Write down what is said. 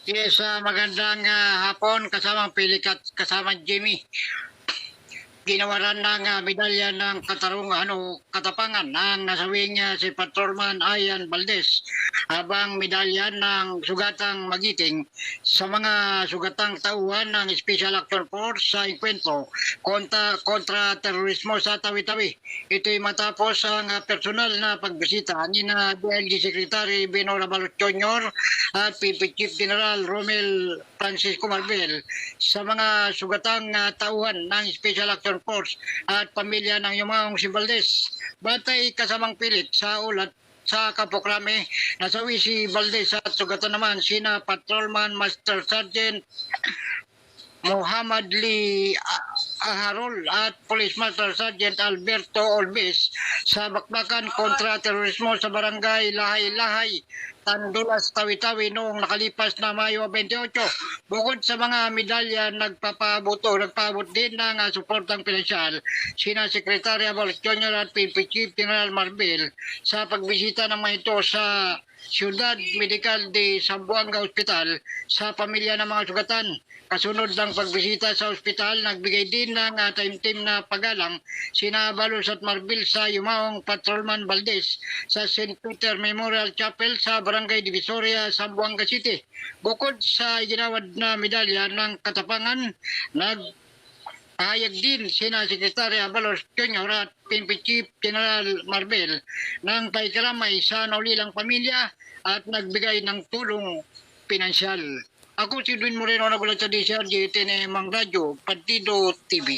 Yes, magandang hapon kasamang Pilik at kasamang Jimmy. Ginawaran ng medalya ng katarungan o katapangan ng nasawing si Patrolman Ayan Valdez habang medalya ng sugatang magiting sa mga sugatang tauhan ng Special Action Force sa enkwentro kontra terorismo sa Tawi-Tawi. Ito'y matapos ang personal na pagbisita ni na DLG Secretary Bino Rabalot Jr. at PP Chief General Romel Francisco Marbel sa mga sugatang tauhan ng Special Action Force at pamilya ng Yumaong si Valdez. Batay kasamang pilit sa ulat sa kapoklame, nasawi si Valdez at sugatan naman sina Patrolman Master Sergeant Muhammad Lee Aharol at Police Master Sergeant Alberto Olbes sa bakbakan kontra terorismo sa barangay Lahay-Lahay, Tandulas, Tawi-Tawi noong nakalipas na Mayo 28. Bukod sa mga medalya, nagpapabot din ng suportang pinansyal sina Secretary Abalos Jr. at PNP Chief General Marbel sa pagbisita ng mga ito sa Ciudad Medical de Zamboanga Hospital sa pamilya ng mga sugatan. Kasunod ng pagbisita sa ospital, nagbigay din ng taimtim na pagalang sina Abalos at Marbel sa Yumaong Patrolman Valdez sa St. Peter Memorial Chapel sa Barangay Divisoria, Zamboanga City. Bukod sa ginawad na medalya ng katapangan, Pahayag din sina Secretary Abalos Jr. at PNP Chief General Marbel ng paikiramay sa naulilang pamilya at nagbigay ng tulong pinansyal. Ako si Edwin Moreno, nagulat sa DCRG, TNM Radyo, Partido TV.